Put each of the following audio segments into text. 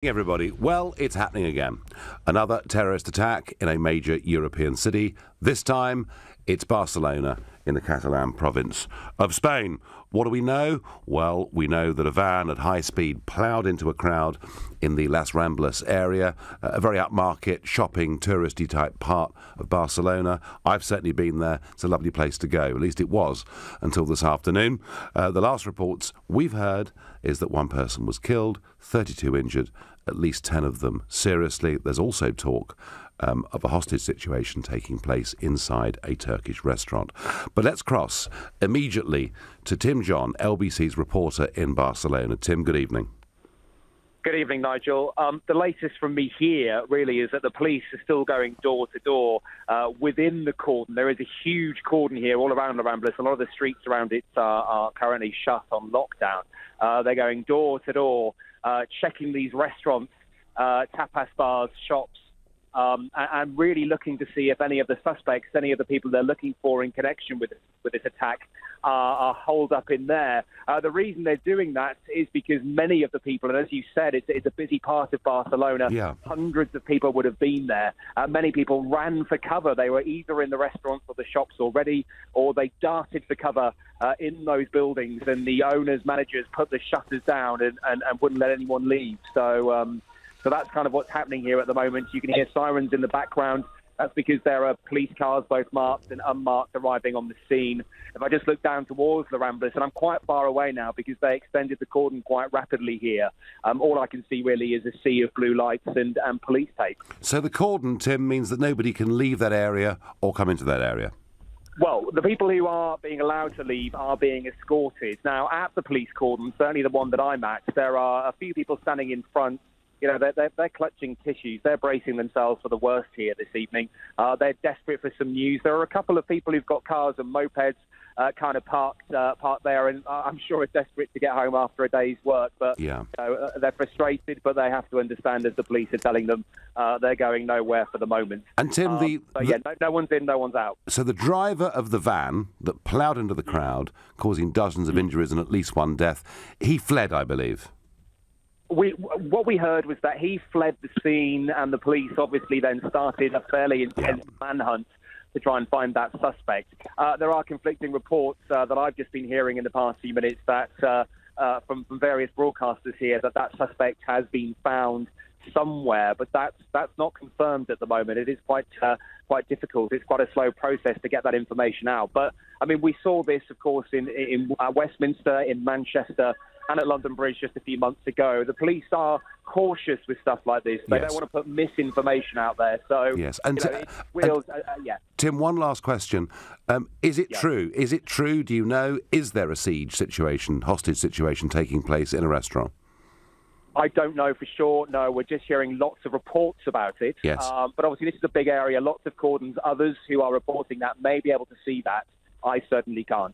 Everybody, well, it's happening again. Another terrorist attack in a major European city. This time, it's Barcelona in the Catalan province of Spain. What do we know? Well, we know that a van at high speed ploughed into a crowd in the Las Ramblas area, a very upmarket, shopping, touristy type part of Barcelona. I've certainly been there. It's a lovely place to go. At least it was until this afternoon. The last reports we've heard is that one person was killed, 32 injured, at least 10 of them seriously. There's also talk of a hostage situation taking place inside a Turkish restaurant. But let's cross immediately to Tim John, LBC's reporter in Barcelona. Tim, good evening. Good evening, Nigel. The latest from me here really is that the police are still going door to door within the cordon. There is a huge cordon here all around the Ramblas. A lot of the streets around it are currently shut on lockdown. They're going door to door, checking these restaurants, tapas bars, shops, and really looking to see if any of the suspects, any of the people they're looking for in connection with this attack are holed up in there. The reason they're doing that is because many of the people, and as you said, it's a busy part of Barcelona. Yeah. Hundreds of people would have been there. Many people ran for cover. They were either in the restaurants or the shops already, or they darted for cover in those buildings, and the owners, managers put the shutters down and wouldn't let anyone leave. So that's kind of what's happening here at the moment. You can hear sirens in the background. That's because there are police cars, both marked and unmarked, arriving on the scene. If I just look down towards the Ramblas, and I'm quite far away now because they extended the cordon quite rapidly here, all I can see really is a sea of blue lights and police tape. So the cordon, Tim, means that nobody can leave that area or come into that area? Well, the people who are being allowed to leave are being escorted. Now, at the police cordon, certainly the one that I'm at, there are a few people standing in front. You know, they're clutching tissues. They're bracing themselves for the worst here this evening. They're desperate for some news. There are a couple of people who've got cars and mopeds kind of parked there, and I'm sure are desperate to get home after a day's work. But yeah. They're frustrated, but they have to understand, as the police are telling them, they're going nowhere for the moment. And Tim, no one's in, no one's out. So the driver of the van that ploughed into the crowd, causing dozens of injuries and at least one death, he fled, I believe. What we heard was that he fled the scene, and the police obviously then started a fairly intense manhunt to try and find that suspect. There are conflicting reports that I've just been hearing in the past few minutes that from various broadcasters here that suspect has been found somewhere, but that's not confirmed at the moment. It is quite difficult. It's quite a slow process to get that information out. But I mean, we saw this, of course, in Westminster, in Manchester, and at London Bridge just a few months ago. The police are cautious with stuff like this. They don't want to put misinformation out there. So yes, and yeah. Tim, one last question: is it true? Is it true? Do you know? Is there a siege situation, hostage situation taking place in a restaurant? I don't know for sure. No, we're just hearing lots of reports about it. Yes. But obviously this is a big area, lots of cordons. Others who are reporting that may be able to see that. I certainly can't.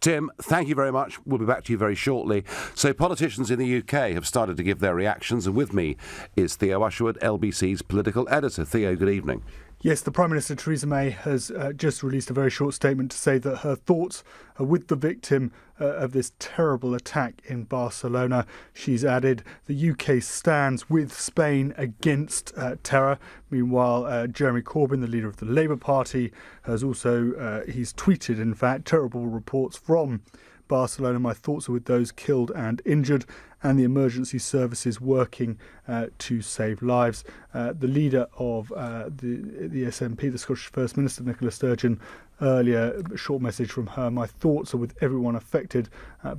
Tim, thank you very much. We'll be back to you very shortly. So politicians in the UK have started to give their reactions, and with me is Theo Usherwood, LBC's political editor. Theo, good evening. Yes, the Prime Minister Theresa May has just released a very short statement to say that her thoughts are with the victim of this terrible attack in Barcelona. She's added the UK stands with Spain against terror. Meanwhile, Jeremy Corbyn, the leader of the Labour Party, has also, he's tweeted, in fact, terrible reports from Barcelona. My thoughts are with those killed and injured, and the emergency services working to save lives. The leader of the SNP, the Scottish First Minister, Nicola Sturgeon, earlier, a short message from her: my thoughts are with everyone affected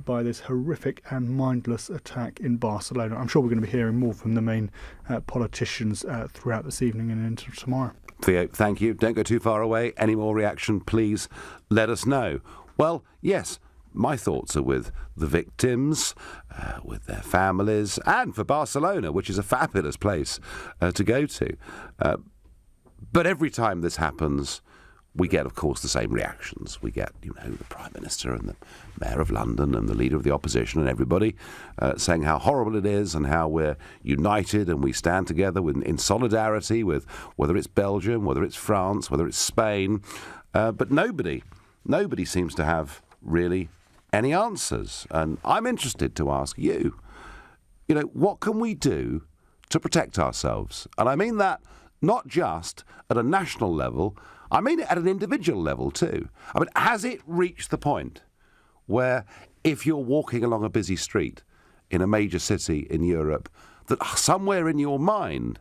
by this horrific and mindless attack in Barcelona. I'm sure we're going to be hearing more from the main politicians throughout this evening and into tomorrow. Theo, thank you. Don't go too far away. Any more reaction, please let us know. Well, yes, my thoughts are with the victims, with their families, and for Barcelona, which is a fabulous place to go to. But every time this happens, we get, of course, the same reactions. We get, the Prime Minister and the Mayor of London and the Leader of the Opposition and everybody saying how horrible it is and how we're united and we stand together in solidarity with whether it's Belgium, whether it's France, whether it's Spain. But nobody seems to have really any answers. And I'm interested to ask you, what can we do to protect ourselves? And I mean that not just at a national level, I mean it at an individual level too. I mean, has it reached the point where if you're walking along a busy street in a major city in Europe, that somewhere in your mind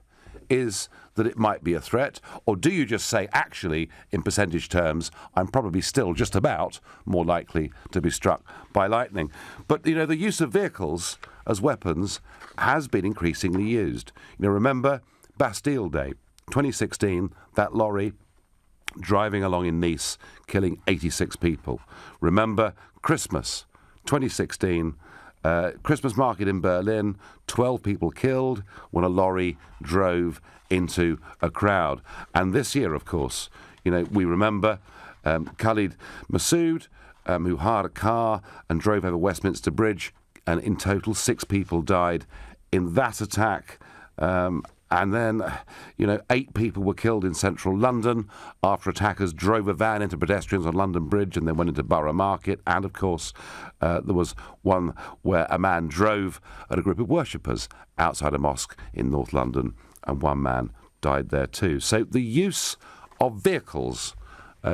is that it might be a threat? Or do you just say, actually, in percentage terms, I'm probably still just about more likely to be struck by lightning? But, you know, the use of vehicles as weapons has been increasingly used. You know, remember Bastille Day, 2016, that lorry driving along in Nice, killing 86 people. Remember Christmas, 2016, Christmas market in Berlin, 12 people killed when a lorry drove into a crowd. And this year, of course, you know, we remember Khalid Massoud, who hired a car and drove over Westminster Bridge, and in total 6 people died in that attack. And then, you know, 8 people were killed in central London after attackers drove a van into pedestrians on London Bridge and then went into Borough Market. And, of course, there was one where a man drove at a group of worshippers outside a mosque in North London, and 1 man died there too. So the use of vehicles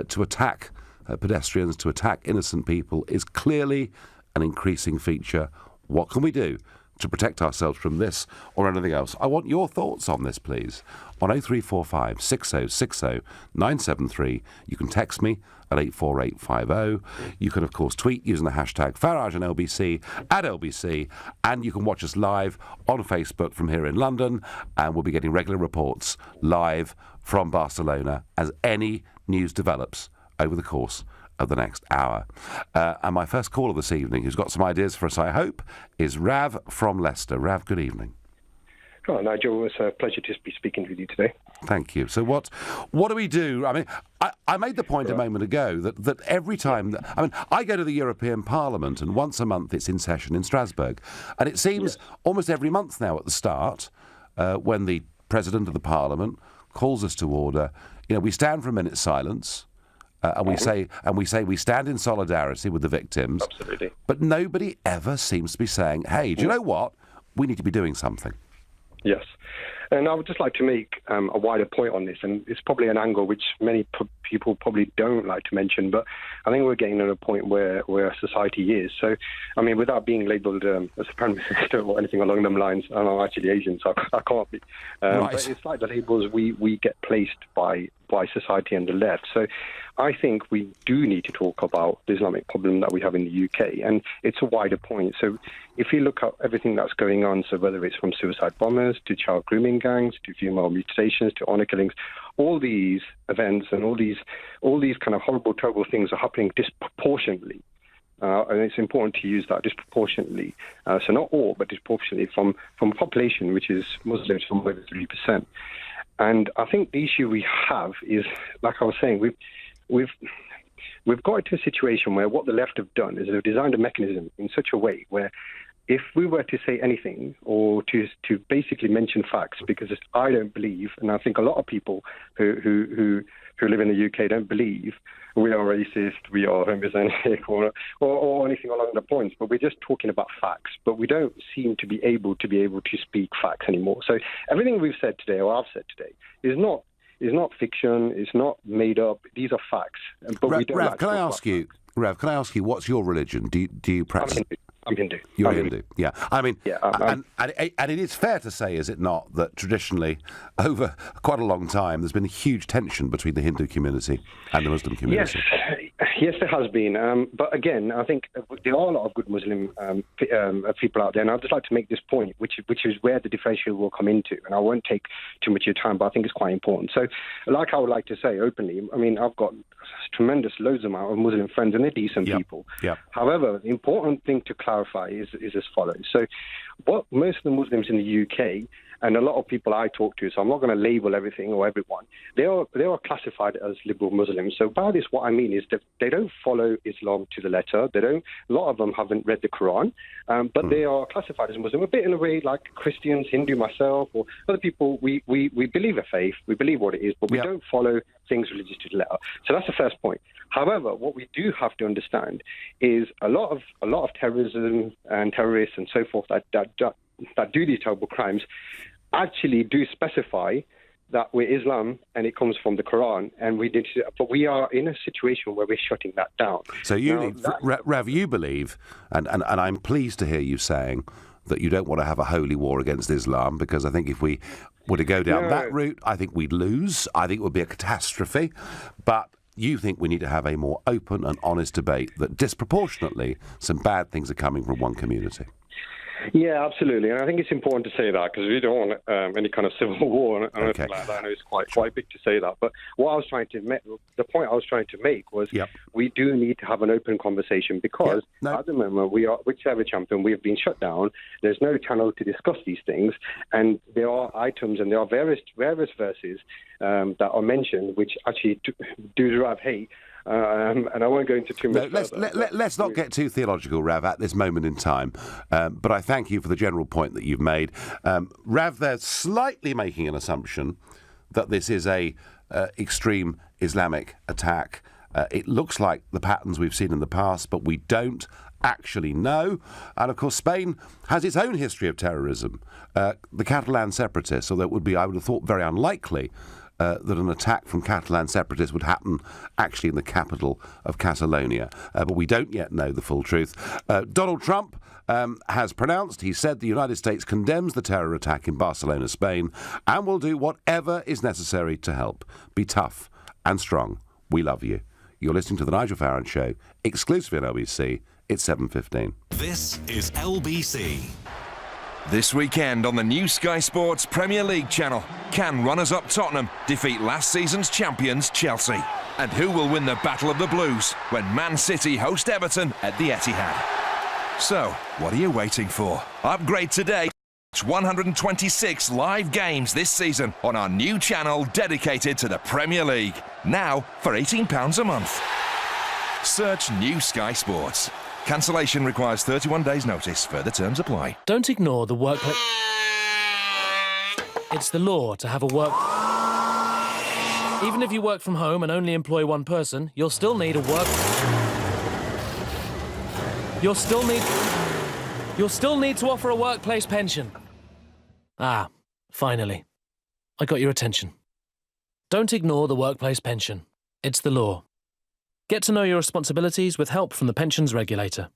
to attack pedestrians, to attack innocent people, is clearly an increasing feature. What can we do to protect ourselves from this or anything else? I want your thoughts on this, please. On 0345 6060 973. You can text me at 84850. You can, of course, tweet using the hashtag Farage and LBC at LBC. And you can watch us live on Facebook from here in London. And we'll be getting regular reports live from Barcelona as any news develops over the course of the next hour. And my first caller this evening, who's got some ideas for us, I hope, is Rav from Leicester. Rav, good evening. Oh, Nigel, it's a pleasure to be speaking with you today. Thank you. So what do we do? I mean, I made the point a moment ago that every time... I go to the European Parliament, and once a month it's in session in Strasbourg. And it seems almost every month now at the start, when the President of the Parliament calls us to order, you know, we stand for a minute's silence, and we say we stand in solidarity with the victims. Absolutely. But nobody ever seems to be saying, hey, do you know what? We need to be doing something. Yes. And I would just like to make a wider point on this, and it's probably an angle which many people probably don't like to mention, but I think we're getting at a point where society is. So, I mean, without being labelled a supremacist or anything along them lines, I'm actually Asian, so I can't be. Right. But it's like the labels we get placed by society and the left. So I think we do need to talk about the Islamic problem that we have in the UK, and it's a wider point. So if you look at everything that's going on, so whether it's from suicide bombers to child grooming gangs to female mutilations to honour killings, all these events and all these kind of horrible, terrible things are happening disproportionately. And it's important to use that disproportionately. So not all, but disproportionately from a population which is Muslims from over 3%. And I think the issue we have is, like I was saying, we've got into a situation where what the left have done is they've designed a mechanism in such a way where if we were to say anything or to basically mention facts, because I don't believe, and I think a lot of people who live in the UK don't believe we are racist, we are homophobic, or anything along the points, but we're just talking about facts. But we don't seem to be able to speak facts anymore. So everything we've said today, or I've said today, is not fiction. It's not made up. These are facts. But we don't. Rav, can I ask you, what's your religion? Do you practice? I'm Hindu. You're Hindu, yeah. I mean, yeah, and it is fair to say, is it not, that traditionally, over quite a long time, there's been a huge tension between the Hindu community and the Muslim community. Yes, there has been. But again, I think there are a lot of good Muslim people out there, and I'd just like to make this point, which is where the differential will come into. And I won't take too much of your time, but I think it's quite important. So, like I would like to say openly, I mean, I've got loads amount of Muslim friends, and they're decent people. Yep. However, the important thing to clarify is as follows. So, what most of the Muslims in the UK, and a lot of people I talk to, so I'm not going to label everything or everyone, they are classified as liberal Muslims. So by this, what I mean is that they don't follow Islam to the letter. A lot of them haven't read the Quran, but they are classified as Muslim, a bit in a way like Christians, Hindu, myself, or other people. We believe a faith, we believe what it is, but we don't follow things religious to the letter. So that's the first point. However, what we do have to understand is a lot of terrorism and terrorists and so forth that do these terrible crimes actually do specify that we're Islam and it comes from the Quran, and but we are in a situation where we're shutting that down. So Rav, you believe, and I'm pleased to hear you saying that you don't want to have a holy war against Islam, because I think if we were to go down that route, I think we'd lose. I think it would be a catastrophe. But you think we need to have a more open and honest debate that disproportionately some bad things are coming from one community. Yeah, absolutely. And I think it's important to say that, because we don't want any kind of civil war and anything like that. I know it's quite big to say that. But what I was trying to make, the point I was trying to make was we do need to have an open conversation, because at the moment we are, whichever champion, we have been shut down. There's no channel to discuss these things. And there are items and there are various verses that are mentioned which actually do drive hate. And I won't go into too much. Let's not get too theological, Rav, at this moment in time. But I thank you for the general point that you've made. Rav, they're slightly making an assumption that this is a extreme Islamic attack. It looks like the patterns we've seen in the past, but we don't actually know. And of course, Spain has its own history of terrorism. The Catalan separatists, although it would be, I would have thought, very unlikely that an attack from Catalan separatists would happen actually in the capital of Catalonia. But we don't yet know the full truth. Donald Trump has pronounced, he said the United States condemns the terror attack in Barcelona, Spain, and will do whatever is necessary to help. Be tough and strong. We love you. You're listening to The Nigel Farage Show, exclusively on LBC. It's 7:15. This is LBC. This weekend on the new Sky Sports Premier League channel, can runners-up Tottenham defeat last season's champions Chelsea? And who will win the Battle of the Blues when Man City host Everton at the Etihad? So, what are you waiting for? Upgrade today. It's 126 live games this season on our new channel dedicated to the Premier League. Now for £18 a month. Search New Sky Sports. Cancellation requires 31 days' notice. Further terms apply. Don't ignore the workplace. It's the law to have a work... Even if you work from home and only employ one person, you'll still need a work... You'll still need to offer a workplace pension. Ah, finally. I got your attention. Don't ignore the workplace pension. It's the law. Get to know your responsibilities with help from the pensions regulator.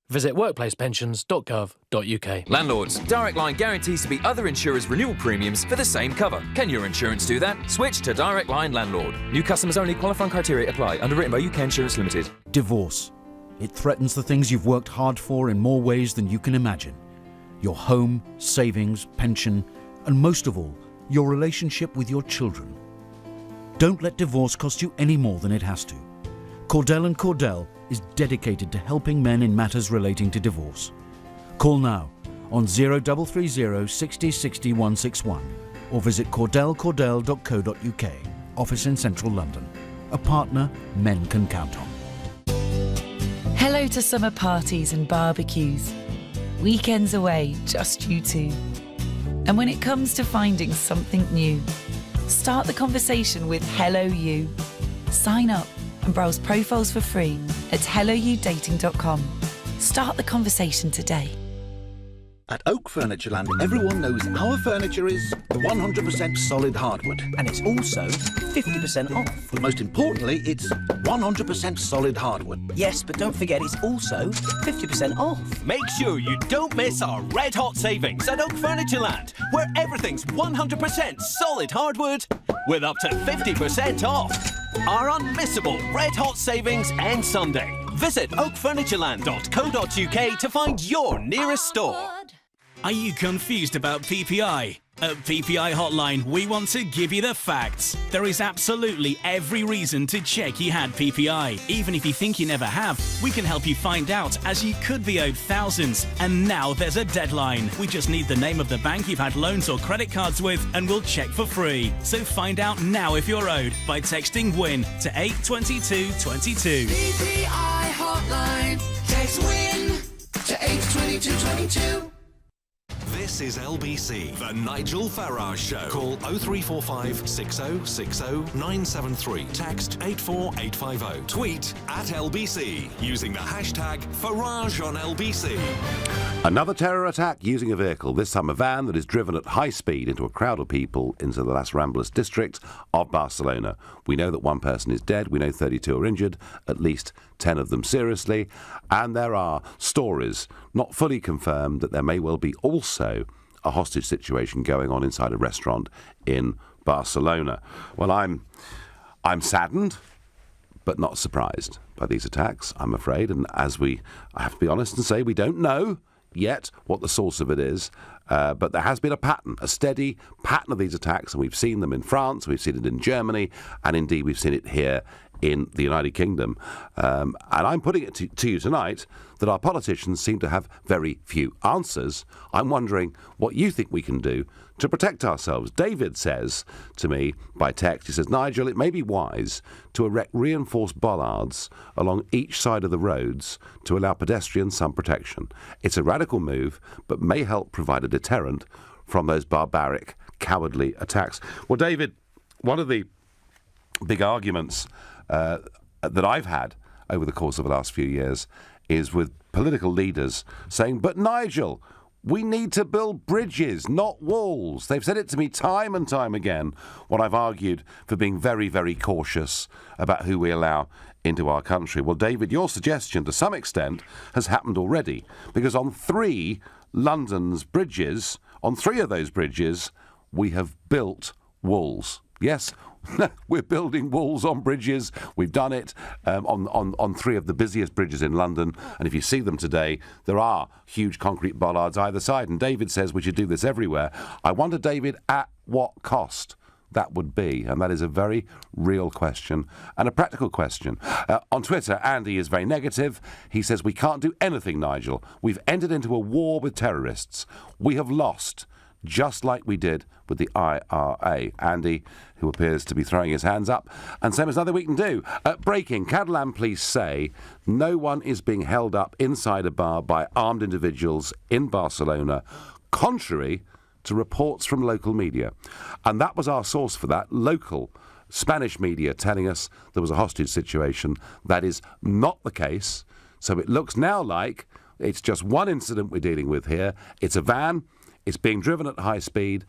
Visit workplacepensions.gov.uk. Landlords, Direct Line guarantees to beat other insurers' renewal premiums for the same cover. Can your insurance do that? Switch to Direct Line Landlord. New customers only. Qualifying criteria apply. Underwritten by UK Insurance Limited. Divorce. It threatens the things you've worked hard for in more ways than you can imagine. Your home, savings, pension, and most of all, your relationship with your children. Don't let divorce cost you any more than it has to. Cordell & Cordell is dedicated to helping men in matters relating to divorce. Call now on 0330 60 60 161 or visit cordellcordell.co.uk. Office in central London. A partner men can count on. Hello to summer parties and barbecues. Weekends away, just you two. And when it comes to finding something new, start the conversation with Hello You. Sign up and browse profiles for free at helloyoudating.com. Start the conversation today. At Oak Furnitureland, everyone knows our furniture is 100% solid hardwood. And it's also 50% off. But most importantly, it's 100% solid hardwood. Yes, but don't forget it's also 50% off. Make sure you don't miss our red hot savings at Oak Furnitureland, where everything's 100% solid hardwood with up to 50% off. Our unmissable red hot savings end Sunday. Visit oakfurnitureland.co.uk to find your nearest store. Are you confused about PPI? At PPI Hotline, we want to give you the facts. There is absolutely every reason to check you had PPI. Even if you think you never have, we can help you find out, as you could be owed thousands. And now there's a deadline. We just need the name of the bank you've had loans or credit cards with, and we'll check for free. So find out now if you're owed by texting WIN to 82222. PPI Hotline. Text WIN to 82222. This is LBC, the Nigel Farage Show. Call 0345 6060 973. Text 84850. Tweet at LBC using the hashtag Farage on LBC. Another terror attack using a vehicle, this time a van that is driven at high speed into a crowd of people into the Las Ramblas district of Barcelona. We know that one person is dead, we know 32 are injured, at least 10 of them seriously, and there are stories, not fully confirmed, that there may well be also a hostage situation going on inside a restaurant in Barcelona. Well, I'm saddened, but not surprised by these attacks, I'm afraid, and I have to be honest and say we don't know yet what the source of it is, but there has been a pattern, a steady pattern of these attacks, and we've seen them in France, we've seen it in Germany, and indeed we've seen it here in the United Kingdom. And I'm putting it to you tonight that our politicians seem to have very few answers. I'm wondering what you think we can do to protect ourselves. David says to me by text, he says, Nigel, it may be wise to erect reinforced bollards along each side of the roads to allow pedestrians some protection. It's a radical move, but may help provide a deterrent from those barbaric, cowardly attacks. Well, David, one of the big arguments that I've had over the course of the last few years is with political leaders saying, but Nigel, we need to build bridges, not walls. They've said it to me time and time again when I've argued for being very, very cautious about who we allow into our country. Well, David, your suggestion to some extent has happened already, because on 3 London's bridges, on 3 of those bridges, we have built walls. Yes, we're building walls on bridges. We've done it on 3 of the busiest bridges in London. And if you see them today, there are huge concrete bollards either side. And David says we should do this everywhere. I wonder, David, at what cost that would be? And that is a very real question and a practical question. On Twitter, Andy is very negative. He says, we can't do anything, Nigel. We've entered into a war with terrorists. We have lost, just like we did with the IRA. Andy, who appears to be throwing his hands up, and same as nothing we can do. Breaking, Catalan police say no one is being held up inside a bar by armed individuals in Barcelona, contrary to reports from local media. And that was our source for that, local Spanish media telling us there was a hostage situation. That is not the case. So it looks now like it's just one incident we're dealing with here. It's a van. It's being driven at high speed.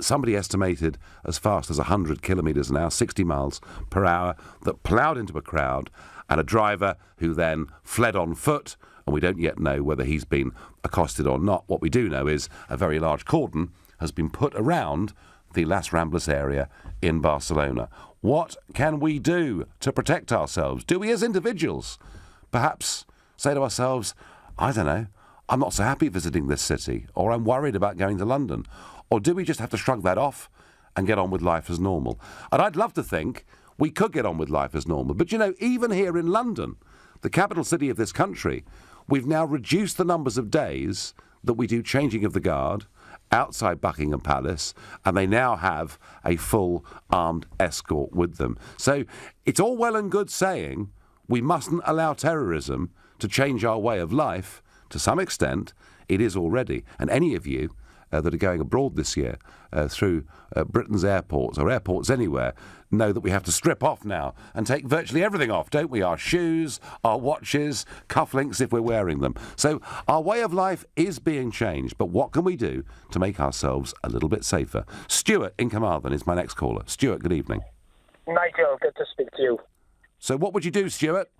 Somebody estimated as fast as 100 kilometres an hour, 60 miles per hour, that ploughed into a crowd, and a driver who then fled on foot, and we don't yet know whether he's been accosted or not. What we do know is a very large cordon has been put around the Las Ramblas area in Barcelona. What can we do to protect ourselves? Do we as individuals perhaps say to ourselves, I don't know, I'm not so happy visiting this city, or I'm worried about going to London? Or do we just have to shrug that off and get on with life as normal? And I'd love to think we could get on with life as normal. But, you know, even here in London, the capital city of this country, we've now reduced the numbers of days that we do changing of the guard outside Buckingham Palace, and they now have a full armed escort with them. So it's all well and good saying we mustn't allow terrorism to change our way of life. To some extent, it is already. And any of you that are going abroad this year through Britain's airports or airports anywhere know that we have to strip off now and take virtually everything off, don't we? Our shoes, our watches, cufflinks if we're wearing them. So our way of life is being changed. But what can we do to make ourselves a little bit safer? Stuart in Carmarthen is my next caller. Stuart, good evening. Nigel, good to speak to you. So what would you do, Stuart?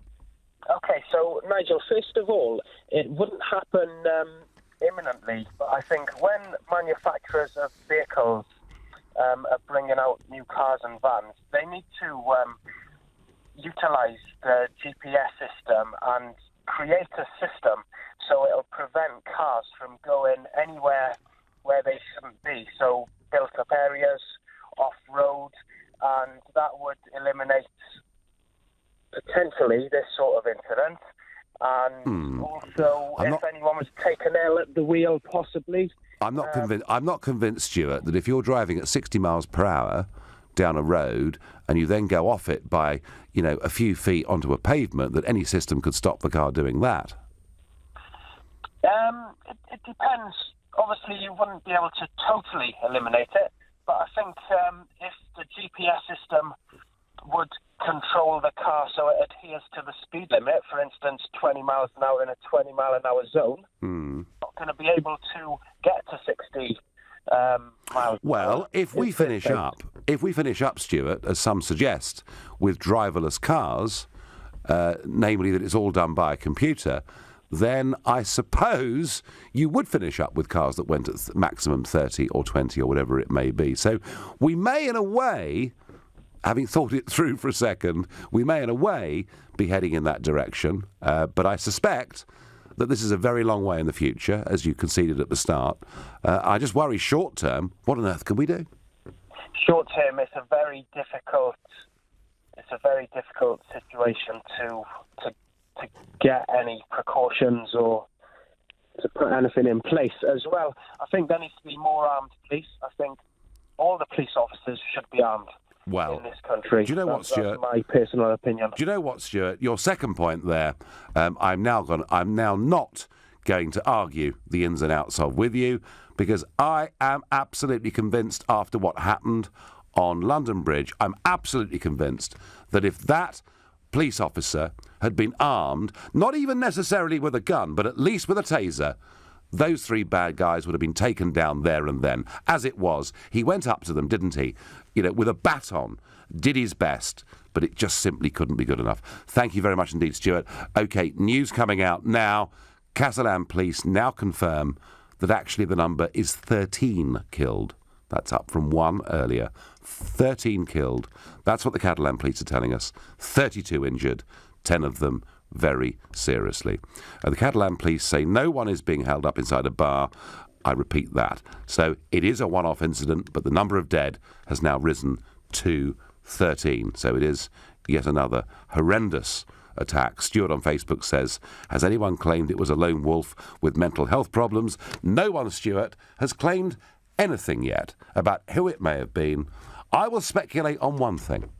Okay, so Nigel, first of all, it wouldn't happen imminently, but I think when manufacturers of vehicles are bringing out new cars and vans, they need to utilise the GPS system and create a system so it'll prevent cars from going anywhere where they shouldn't be. So built-up areas, off-road, and that would eliminate potentially this sort of incident. And also, if anyone was taken ill at the wheel, possibly. I'm not convinced, Stuart, that if you're driving at 60 miles per hour down a road and you then go off it by, a few feet onto a pavement, that any system could stop the car doing that. It depends obviously you wouldn't be able to totally eliminate it, but I think if the GPS system would control the car so it adheres to the speed limit, for instance, 20 miles an hour in a 20 mile an hour zone, not going to be able to get to 60 miles. Well, if we finish up, Stuart, as some suggest, with driverless cars, namely that it's all done by a computer, then I suppose you would finish up with cars that went at maximum 30 or 20 or whatever it may be. So we may, in a way, having thought it through for a second, we may, in a way, be heading in that direction. But I suspect that this is a very long way in the future, as you conceded at the start. I just worry short term, what on earth can we do? Short term, it's a very difficult situation to get any precautions or to put anything in place as well. I think there needs to be more armed police. I think all the police officers should be armed in this country. Do you know what, Stuart? That's my personal opinion. Do you know what, Stuart? Your second point there, I'm now not going to argue the ins and outs of with you, because I am absolutely convinced after what happened on London Bridge, I'm absolutely convinced that if that police officer had been armed, not even necessarily with a gun, but at least with a taser, those three bad guys would have been taken down there and then. As it was, he went up to them, didn't he? With a baton, did his best, but it just simply couldn't be good enough. Thank you very much indeed, Stuart. OK, news coming out now. Catalan police now confirm that actually the number is 13 killed. That's up from 1 earlier. 13 killed. That's what the Catalan police are telling us. 32 injured, 10 of them very seriously. The Catalan police say no one is being held up inside a bar. I repeat that. So it is a one-off incident, but the number of dead has now risen to 13. So it is yet another horrendous attack. Stuart on Facebook says, has anyone claimed it was a lone wolf with mental health problems? No one, Stuart, has claimed anything yet about who it may have been. I will speculate on one thing.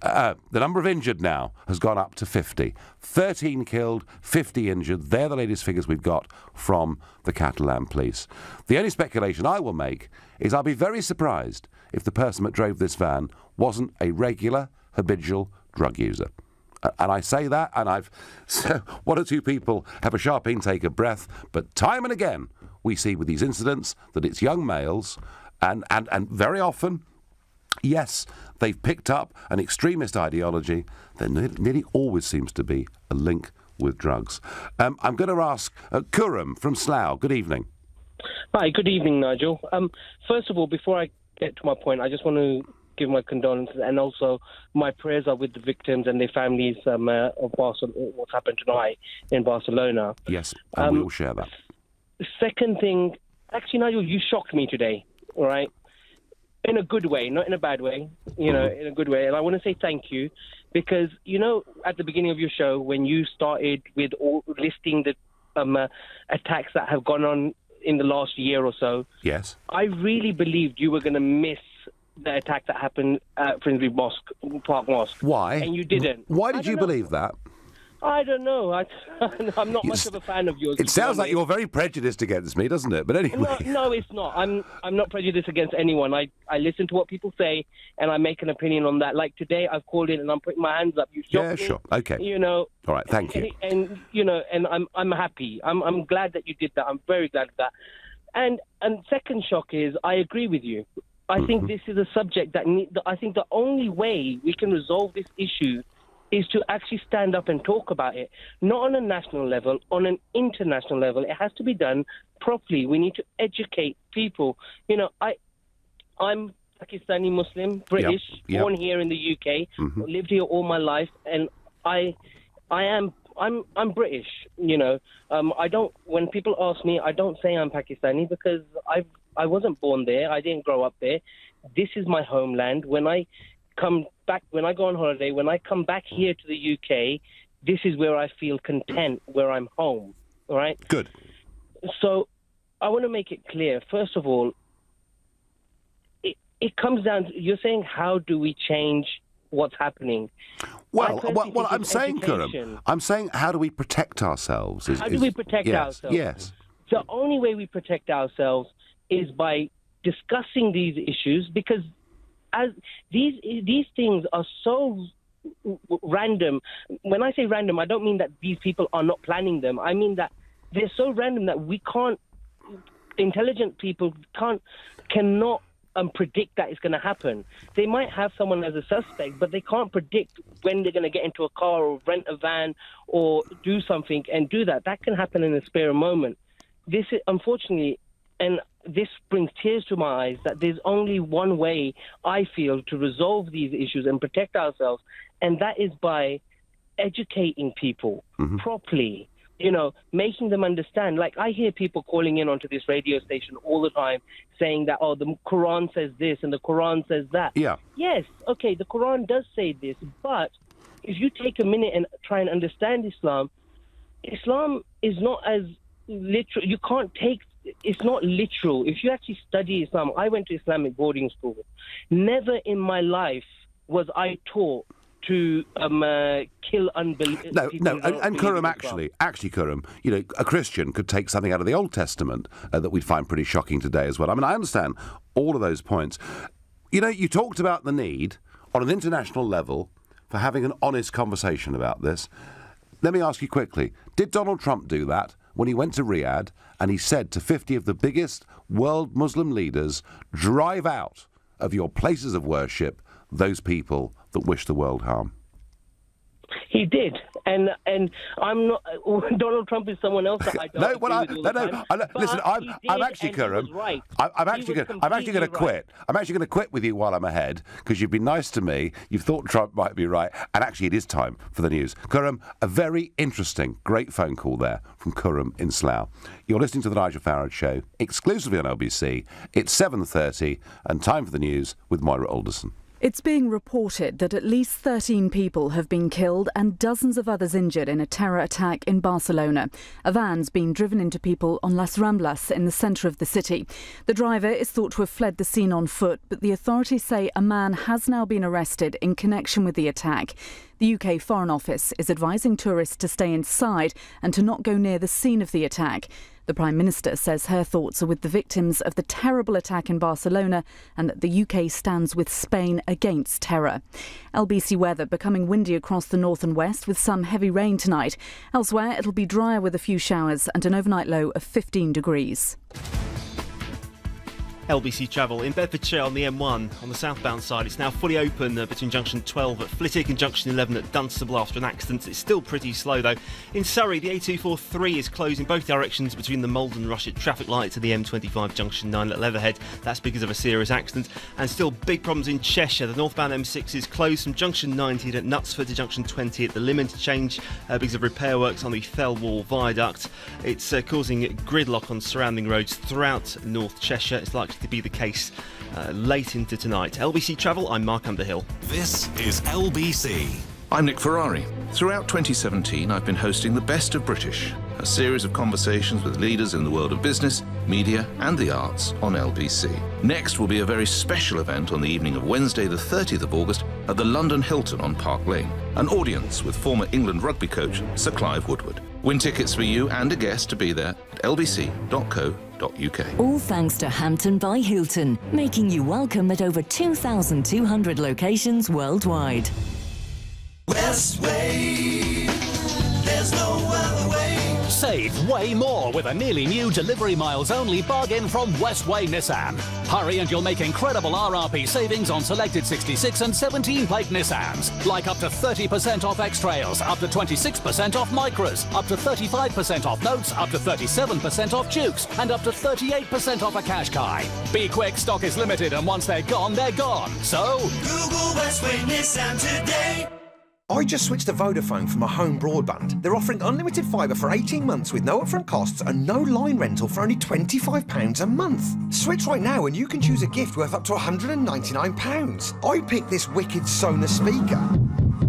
The number of injured now has gone up to 50. 13 killed, 50 injured. They're the latest figures we've got from the Catalan police. The only speculation I will make is I'll be very surprised if the person that drove this van wasn't a regular, habitual drug user. And I say that, and so one or two people have a sharp intake of breath, but time and again we see with these incidents that it's young males, and very often, yes, they've picked up an extremist ideology. There nearly always seems to be a link with drugs. I'm going to ask Kuram from Slough. Good evening. Hi, good evening, Nigel. First of all, before I get to my point, I just want to give my condolences, and also my prayers are with the victims and their families of what's happened tonight in Barcelona. Yes, and we will share that. Second thing, actually, Nigel, you shocked me today, all right? In a good way, not in a bad way, in a good way. And I want to say thank you because, at the beginning of your show, when you started with listing the attacks that have gone on in the last year or so, yes, I really believed you were going to miss the attack that happened at Finsbury Park Mosque. Why? And you didn't. Why did you believe that? I don't know. I'm not much of a fan of yours. It sounds like you're very prejudiced against me, doesn't it? But anyway. No, it's not. I'm not prejudiced against anyone. I listen to what people say, and I make an opinion on that. Like today, I've called in and I'm putting my hands up. You shocked me. Sure. Okay. All right, thank you. And I'm happy. I'm glad that you did that. I'm very glad of that. And second shock is, I agree with you. I think this is a subject that I think the only way we can resolve this issue is to actually stand up and talk about it, not on a national level, on an international level. It has to be done properly. We need to educate people. I'm Pakistani Muslim, British, born here in the UK, lived here all my life, and I'm British. I don't. When people ask me, I don't say I'm Pakistani because I wasn't born there. I didn't grow up there. This is my homeland. When I come back, when I go on holiday, when I come back here to the UK, this is where I feel content, where I'm home. All right? Good. So I want to make it clear. First of all, it comes down to, you're saying, how do we change what's happening? Well, I'm saying, Kuram, I'm saying, how do we protect ourselves? How do we protect ourselves? Yes. The only way we protect ourselves is by discussing these issues, because as these things are so random. When I say random, I don't mean that these people are not planning them. I mean that they're so random that intelligent people cannot predict that it's going to happen. They might have someone as a suspect, but they can't predict when they're going to get into a car or rent a van or do something and do that. That can happen in a spare moment. This is, unfortunately, and this brings tears to my eyes, that there's only one way, I feel, to resolve these issues and protect ourselves, and that is by educating people properly, making them understand. Like, I hear people calling in onto this radio station all the time saying that, the Quran says this and the Quran says that. Yeah. Yes, okay, the Quran does say this, but if you take a minute and try and understand Islam is not as literal. You can't take... It's not literal. If you actually study Islam, I went to Islamic boarding school. Never in my life was I taught to kill unbelievers. No, and Khurram, actually, Khurram, a Christian could take something out of the Old Testament that we'd find pretty shocking today as well. I mean, I understand all of those points. You talked about the need on an international level for having an honest conversation about this. Let me ask you quickly, did Donald Trump do that when he went to Riyadh and he said to 50 of the biggest world Muslim leaders, drive out of your places of worship those people that wish the world harm? He did, and I'm not. Donald Trump is someone else that I don't. Listen, I'm actually, Khurram. Right. I'm actually going to quit. I'm actually going to quit with you while I'm ahead, because you've been nice to me. You've thought Trump might be right, and actually it is time for the news. Khurram, a very interesting, great phone call there from Khurram in Slough. You're listening to the Nigel Farage Show exclusively on LBC. It's 7:30, and time for the news with Moira Alderson. It's being reported that at least 13 people have been killed and dozens of others injured in a terror attack in Barcelona. A van's been driven into people on Las Ramblas in the centre of the city. The driver is thought to have fled the scene on foot, but the authorities say a man has now been arrested in connection with the attack. The UK Foreign Office is advising tourists to stay inside and to not go near the scene of the attack. The Prime Minister says her thoughts are with the victims of the terrible attack in Barcelona and that the UK stands with Spain against terror. LBC weather becoming windy across the north and west with some heavy rain tonight. Elsewhere, it'll be drier with a few showers and an overnight low of 15 degrees. LBC Travel in Bedfordshire on the M1 on the southbound side. It's now fully open between junction 12 at Flitwick and junction 11 at Dunstable after an accident. It's still pretty slow though. In Surrey, the A243 is closed in both directions between the Malden Rushet traffic lights and the M25 junction 9 at Leatherhead. That's because of a serious accident. And still big problems in Cheshire. The northbound M6 is closed from junction 19 at Knutsford to junction 20 at the Lim interchange because of repair works on the Fellwall viaduct. It's causing gridlock on surrounding roads throughout North Cheshire. It's likely to be the case late into tonight. LBC Travel, I'm Mark Underhill. This is LBC. I'm Nick Ferrari. Throughout 2017, I've been hosting The Best of British, a series of conversations with leaders in the world of business, media and the arts on LBC. Next will be a very special event on the evening of Wednesday the 30th of August at the London Hilton on Park Lane, an audience with former England rugby coach Sir Clive Woodward. Win tickets for you and a guest to be there at lbc.co.uk. All thanks to Hampton by Hilton, making you welcome at over 2,200 locations worldwide. Westway, there's no other way. Save way more with a nearly new delivery miles only bargain from Westway Nissan. Hurry and you'll make incredible RRP savings on selected 66 and 17 plate Nissans, like up to 30% off X-Trails, up to 26% off Micras, up to 35% off Notes, up to 37% off Dukes, and up to 38% off a Qashqai. Be quick, stock is limited, and once they're gone, they're gone. So Google Westway Nissan today. I just switched to Vodafone for my home broadband. They're offering unlimited fibre for 18 months with no upfront costs and no line rental for only £25 a month. Switch right now and you can choose a gift worth up to £199. I picked this wicked Sonos speaker.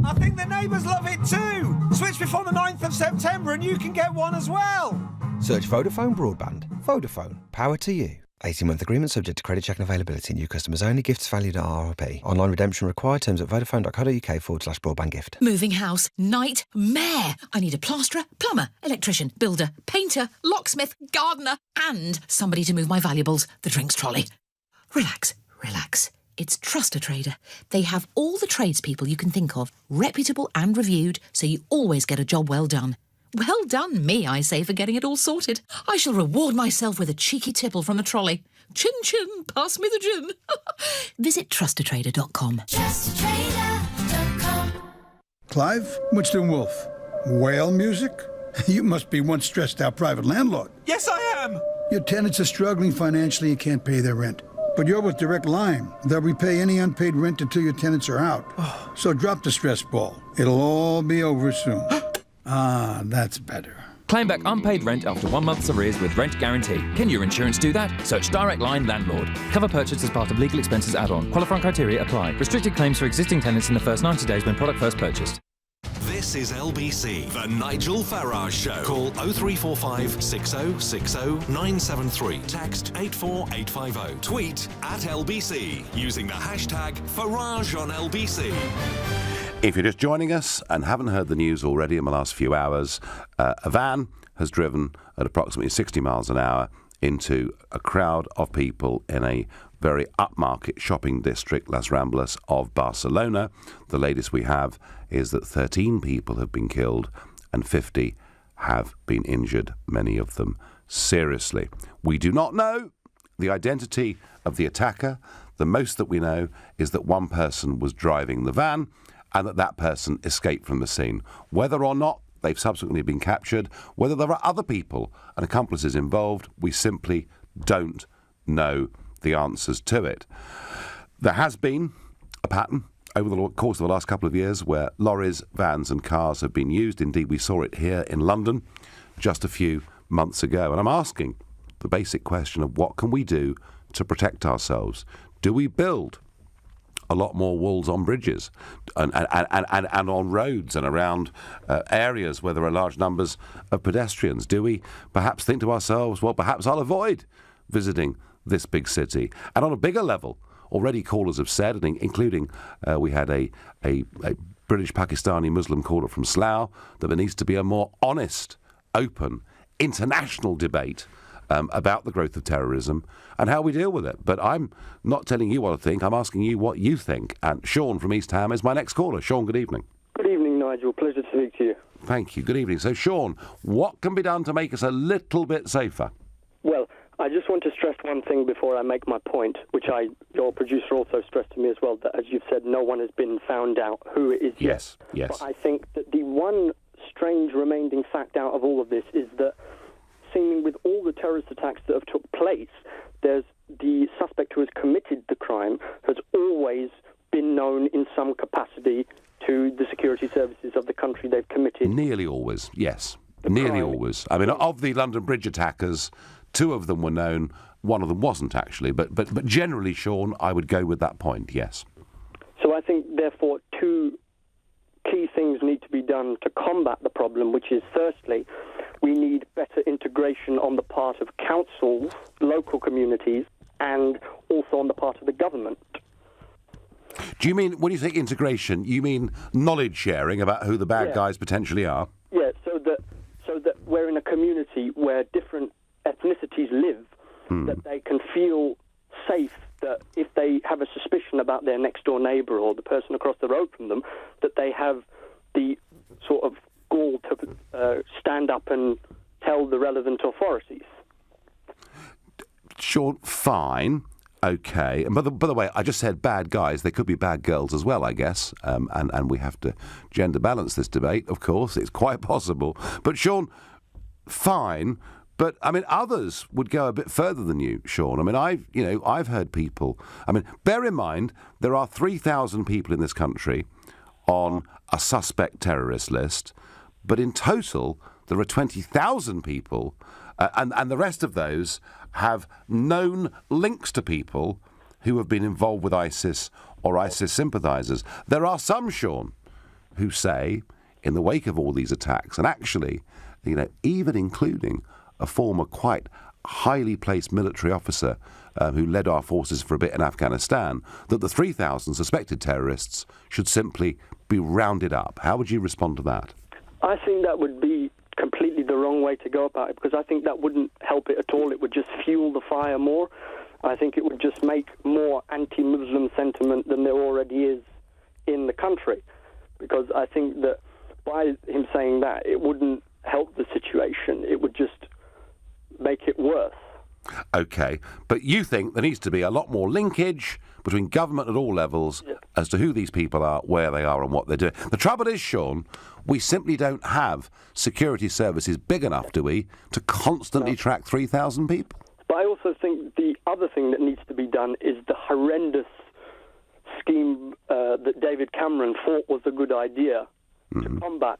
I think the neighbours love it too. Switch before the 9th of September and you can get one as well. Search Vodafone Broadband. Vodafone. Power to you. 18-month agreement subject to credit check and availability. New customers only. Gifts valued at RRP. Online redemption required. Terms at vodafone.co.uk/broadband gift. Moving house. Nightmare. I need a plasterer, plumber, electrician, builder, painter, locksmith, gardener, and somebody to move my valuables, the drinks trolley. Relax. It's Trust a Trader. They have all the tradespeople you can think of, reputable and reviewed, so you always get a job well done. Well done me, I say, for getting it all sorted. I shall reward myself with a cheeky tipple from the trolley. Chin chin, pass me the gin. Visit trustatrader.com. Trustatrader.com. Clive, what's doing Wolf? Whale music? You must be one stressed-out private landlord. Yes, I am. Your tenants are struggling financially and can't pay their rent. But you're with Direct Line. They'll repay any unpaid rent until your tenants are out. So drop the stress ball. It'll all be over soon. Ah, that's better. Claim back unpaid rent after 1 month's arrears with rent guarantee. Can your insurance do that? Search Direct Line Landlord. Cover purchased as part of legal expenses add-on. Qualifying criteria apply. Restricted claims for existing tenants in the first 90 days when product first purchased. This is LBC, the Nigel Farage Show. Call 0345 6060 973. Text 84850. Tweet at LBC using the hashtag Farage on LBC. If you're just joining us and haven't heard the news already in the last few hours, a van has driven at approximately 60 miles an hour into a crowd of people in a very upmarket shopping district, Las Ramblas of Barcelona. The latest we have is that 13 people have been killed and 50 have been injured, many of them seriously. We do not know the identity of the attacker. The most that we know is that one person was driving the van and that person escaped from the scene. Whether or not they've subsequently been captured, whether there are other people and accomplices involved, we simply don't know the answers to it. There has been a pattern over the course of the last couple of years where lorries, vans and cars have been used. Indeed, we saw it here in London just a few months ago. And I'm asking the basic question of what can we do to protect ourselves? Do we build a lot more walls on bridges and on roads and around areas where there are large numbers of pedestrians? Do we perhaps think to ourselves, well, perhaps I'll avoid visiting this big city? And on a bigger level, already callers have said, including we had a British Pakistani Muslim caller from Slough, that there needs to be a more honest, open, international debate about the growth of terrorism and how we deal with it. But I'm not telling you what I think, I'm asking you what you think. And Sean from East Ham is my next caller. Sean, good evening. Good evening, Nigel. Pleasure to speak to you. Thank you. Good evening. So, Sean, what can be done to make us a little bit safer? Well, I just want to stress one thing before I make my point, which your producer also stressed to me as well, that, as you've said, no one has been found out who it is yet. Yes. But I think that the one strange remaining fact out of all of this is that, seeming with all the terrorist attacks that have took place, there's the suspect who has committed the crime has always been known in some capacity to the security services of the country they've committed. Nearly always, yes. Nearly always. I mean, of the London Bridge attackers, 2 of them were known, 1 of them wasn't actually. But generally, Sean, I would go with that point, yes. So I think, therefore, 2 key things need to be done to combat the problem, which is, firstly, we need better integration on the part of councils, local communities, and also on the part of the government. Do you mean, when you say integration, you mean knowledge sharing about who the bad guys potentially are? Yeah, so that we're in a community where different ethnicities live, that they can feel safe, that if they have a suspicion about their next-door neighbour or the person across the road from them, that they have the sort of gall to stand up and tell the relevant authorities. Sean, fine. Okay. And by the way, I just said bad guys. They could be bad girls as well, I guess. And we have to gender balance this debate, of course. It's quite possible. But Sean, fine. But, I mean, others would go a bit further than you, Sean. I mean, I've heard people... I mean, bear in mind, there are 3,000 people in this country on a suspect terrorist list, but in total, there are 20,000 people, and the rest of those have known links to people who have been involved with ISIS or ISIS sympathisers. There are some, Sean, who say, in the wake of all these attacks, and actually, even including a former quite highly placed military officer who led our forces for a bit in Afghanistan, that the 3,000 suspected terrorists should simply be rounded up. How would you respond to that? I think that would be completely the wrong way to go about it, because I think that wouldn't help it at all. It would just fuel the fire more. I think it would just make more anti-Muslim sentiment than there already is in the country, because I think that by him saying that, it wouldn't help the situation. It would just make it worse. OK, but you think there needs to be a lot more linkage between government at all levels as to who these people are, where they are and what they're doing. The trouble is, Sean, we simply don't have security services big enough, do we, to constantly track 3,000 people? But I also think the other thing that needs to be done is the horrendous scheme that David Cameron thought was a good idea to combat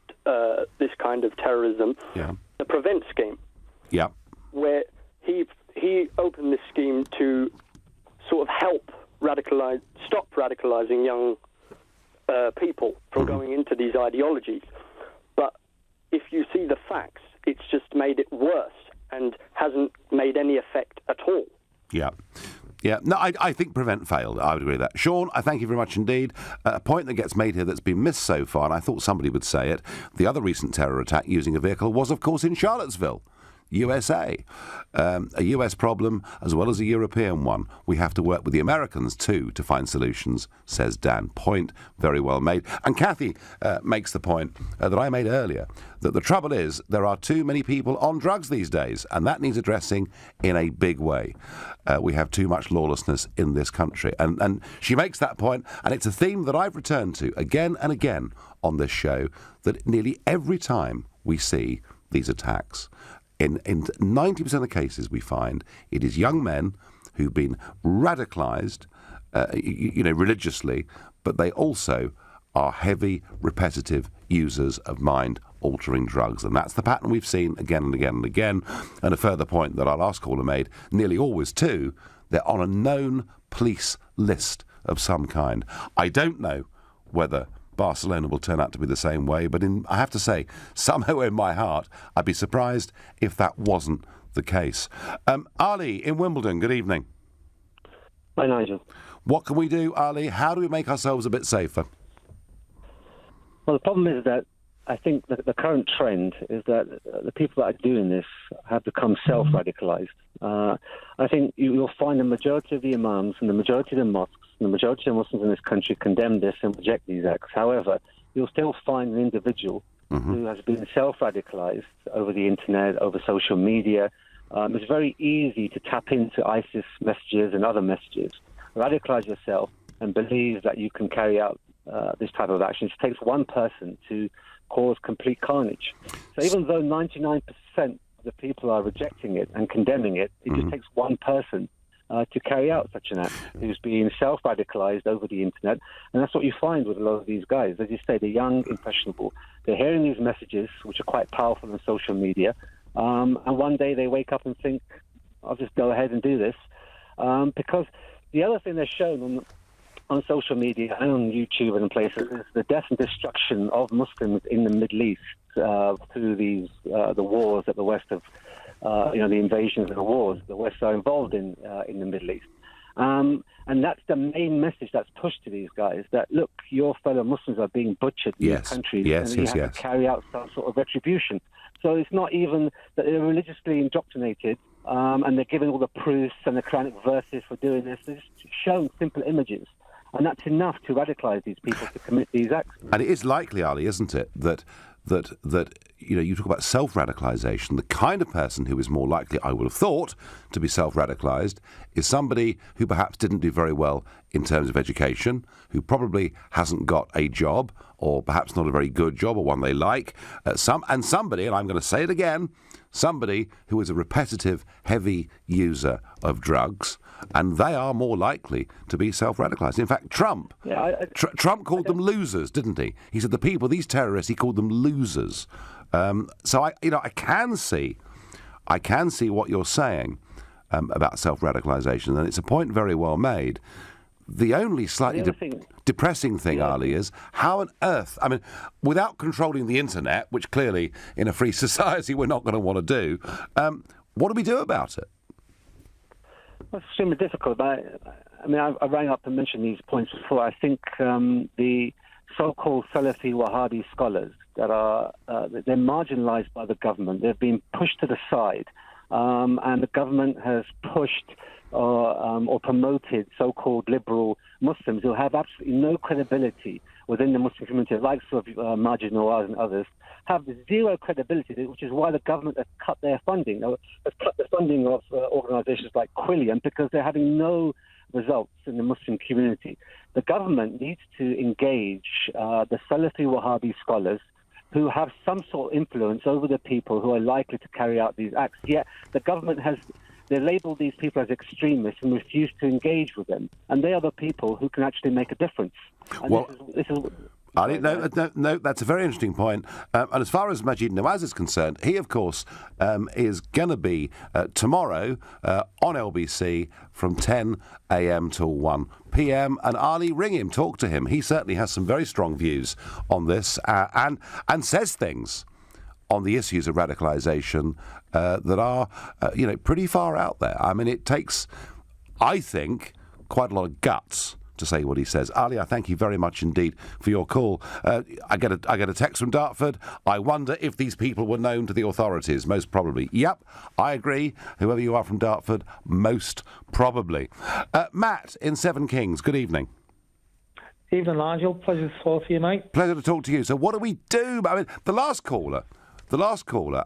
this kind of terrorism, the Prevent scheme, where he opened this scheme to sort of help stop radicalising young people from going into these ideologies. But if you see the facts, it's just made it worse and hasn't made any effect at all. Yeah. No, I think Prevent failed. I would agree with that. Sean, I thank you very much indeed. A point that gets made here that's been missed so far, and I thought somebody would say it, the other recent terror attack using a vehicle was, of course, in Charlottesville, USA. A US problem as well as a European one. We have to work with the Americans too to find solutions, says Dan. Point very well made. And Kathy makes the point that I made earlier, that the trouble is there are too many people on drugs these days, and that needs addressing in a big way. We have too much lawlessness in this country. And she makes that point, and it's a theme that I've returned to again and again on this show, that nearly every time we see these attacks, in 90% of the cases we find it is young men who've been radicalised, religiously, but they also are heavy, repetitive users of mind-altering drugs. And that's the pattern we've seen again and again and again. And a further point that our last caller made, nearly always too, they're on a known police list of some kind. I don't know whether Barcelona will turn out to be the same way, but I have to say, somehow in my heart, I'd be surprised if that wasn't the case. Ali in Wimbledon, good evening. Hi, Nigel. What can we do, Ali? How do we make ourselves a bit safer? Well, the problem is that I think that the current trend is that the people that are doing this have become self-radicalised. I think you'll find the majority of the imams and the majority of the mosques and the majority of Muslims in this country condemn this and reject these acts. However, you'll still find an individual who has been self-radicalised over the internet, over social media. It's very easy to tap into ISIS messages and other messages, radicalise yourself and believe that you can carry out this type of action. It takes one person to cause complete carnage. So even though 99% of the people are rejecting it and condemning it, it just takes one person to carry out such an act, who's being self-radicalised over the internet. And that's what you find with a lot of these guys. As you say, they're young, impressionable. They're hearing these messages, which are quite powerful on social media, and one day they wake up and think, I'll just go ahead and do this. Because the other thing they're shown on social media and on YouTube and places is the death and destruction of Muslims in the Middle East through these the wars that the West have, the invasions and the wars the West are involved in the Middle East. And that's the main message that's pushed to these guys, that, look, your fellow Muslims are being butchered in your countries, and you have to carry out some sort of retribution. So it's not even that they're religiously indoctrinated and they're giving all the proofs and the Quranic verses for doing this. They're just showing simple images. And that's enough to radicalise these people to commit these acts. And it is likely, Ali, isn't it, that you talk about self-radicalisation. The kind of person who is more likely, I would have thought, to be self-radicalised is somebody who perhaps didn't do very well in terms of education, who probably hasn't got a job, or perhaps not a very good job, or one they like. Somebody, and I'm going to say it again, somebody who is a repetitive, heavy user of drugs, and they are more likely to be self-radicalised. In fact, Trump called them losers, didn't he? He said the people, these terrorists, he called them losers. So I can see what you're saying about self-radicalisation, and it's a point very well made. The only slightly depressing thing, Ali, is how on earth, I mean, without controlling the internet, which clearly in a free society we're not going to want to do, what do we do about it? Well, it's extremely difficult. I rang up and mentioned these points before. I think the so-called Salafi Wahhabi scholars that are they're marginalised by the government. They've been pushed to the side, and the government has pushed or promoted so-called liberal Muslims who have absolutely no credibility within the Muslim community, like sort of Majid Nawaz and others, have zero credibility, which is why the government has cut their funding. Has cut the funding of organisations like Quilliam because they're having no results in the Muslim community. The government needs to engage the Salafi Wahhabi scholars who have some sort of influence over the people who are likely to carry out these acts. Yet the government they labelled these people as extremists and refuse to engage with them. And they are the people who can actually make a difference. And this is Ali, no, that's a very interesting point. And as far as Majid Nawaz is concerned, he, of course, is going to be tomorrow on LBC from 10 a.m. till 1 p.m. And Ali, ring him, talk to him. He certainly has some very strong views on this and says things on the issues of radicalisation that are, pretty far out there. I mean, it takes, I think, quite a lot of guts to say what he says. Ali, I thank you very much indeed for your call. I get a text from Dartford. I wonder if these people were known to the authorities. Most probably. Yep, I agree. Whoever you are from Dartford, most probably. Matt in Seven Kings, good evening. Evening, Nigel. Pleasure to talk to you, mate. Pleasure to talk to you. So what do we do? I mean, the last caller,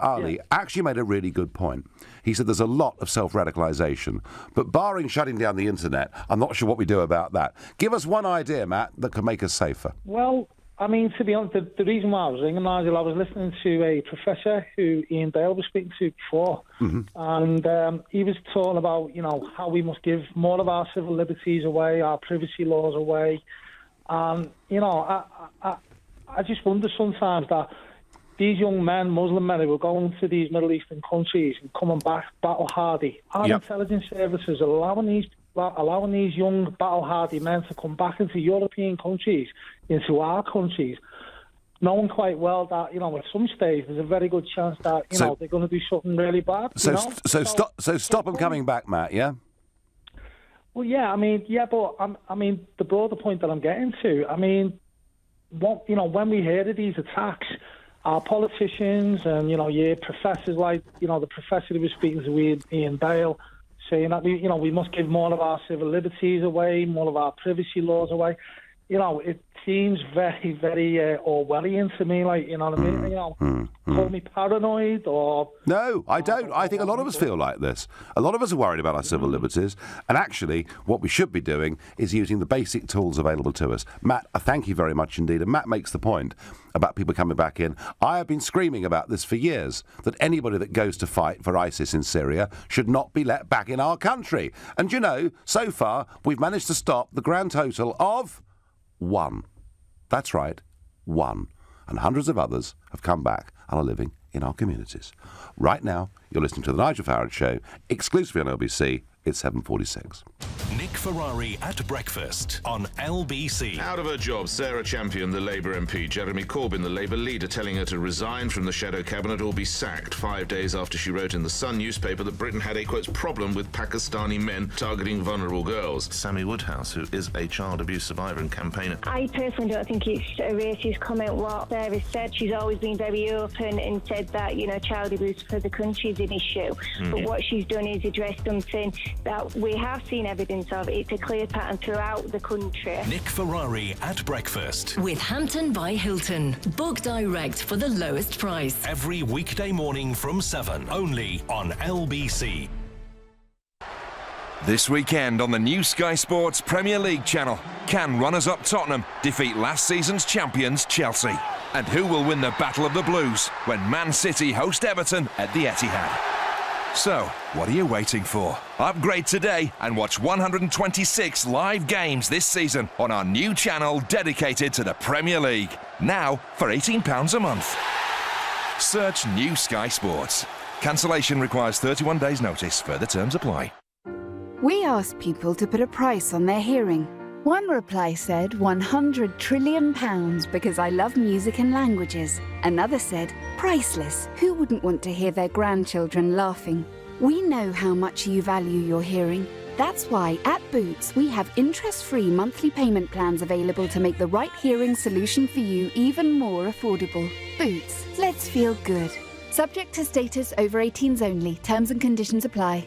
Ali, actually made a really good point. He said there's a lot of self-radicalisation, but barring shutting down the internet, I'm not sure what we do about that. Give us one idea, Matt, that could make us safer. Well, I mean, to be honest, the reason why I was ringing, Nigel, I was listening to a professor who Ian Dale was speaking to before, and he was talking about, how we must give more of our civil liberties away, our privacy laws away, and, I just wonder sometimes that these young men, Muslim men, who are going to these Middle Eastern countries and coming back battle-hardy, our intelligence services are allowing these young battle-hardy men to come back into European countries, into our countries, knowing quite well that, at some stage there's a very good chance that, they're going to do something really bad. So stop them coming back, Matt, yeah? Well, yeah, but the broader point that I'm getting to, when we hear of these attacks, our politicians and, professors like, the professor who was speaking to Ian Dale, saying that, we must give more of our civil liberties away, more of our privacy laws away. It seems very, very Orwellian to me, like, you know what I mean? Call me paranoid or... No, I don't. I think a lot of us feel like this. A lot of us are worried about our civil liberties, and actually what we should be doing is using the basic tools available to us. Matt, I thank you very much indeed, and Matt makes the point about people coming back in. I have been screaming about this for years, that anybody that goes to fight for ISIS in Syria should not be let back in our country. And so far, we've managed to stop the grand total of... 1. That's right, 1. And hundreds of others have come back and are living in our communities. Right now, you're listening to The Nigel Farage Show, exclusively on LBC. It's 7:46. Nick Ferrari at breakfast on LBC. Out of her job, Sarah championed the Labour MP Jeremy Corbyn, the Labour leader, telling her to resign from the shadow cabinet or be sacked 5 days after she wrote in the Sun newspaper that Britain had a, quote, problem with Pakistani men targeting vulnerable girls. Sammy Woodhouse, who is a child abuse survivor and campaigner. I personally don't think it's a racist comment what Sarah said. She's always been very open and said that, child abuse for the country is an issue. But what she's done is address something that we have seen evidence of. It's a clear pattern throughout the country. Nick Ferrari at breakfast. With Hampton by Hilton. Book direct for the lowest price. Every weekday morning from 7, only on LBC. This weekend on the new Sky Sports Premier League channel, can runners-up Tottenham defeat last season's champions Chelsea? And who will win the Battle of the Blues when Man City host Everton at the Etihad? So, what are you waiting for? Upgrade today and watch 126 live games this season on our new channel dedicated to the Premier League. Now for £18 a month. Search New Sky Sports. Cancellation requires 31 days notice. Further terms apply. We asked people to put a price on their hearing. One reply said £100 trillion because I love music and languages. Another said, priceless. Who wouldn't want to hear their grandchildren laughing? We know how much you value your hearing. That's why at Boots we have interest-free monthly payment plans available to make the right hearing solution for you even more affordable. Boots, let's feel good. Subject to status, over 18s only. Terms and conditions apply.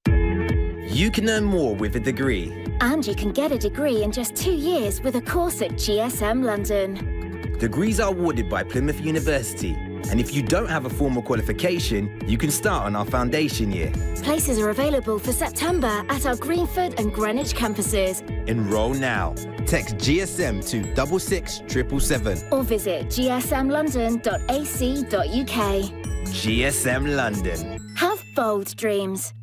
You can earn more with a degree. And you can get a degree in just 2 years with a course at GSM London. Degrees are awarded by Plymouth University. And if you don't have a formal qualification, you can start on our foundation year. Places are available for September at our Greenford and Greenwich campuses. Enroll now. Text GSM to 66777. Or visit gsmlondon.ac.uk. GSM London. Have bold dreams.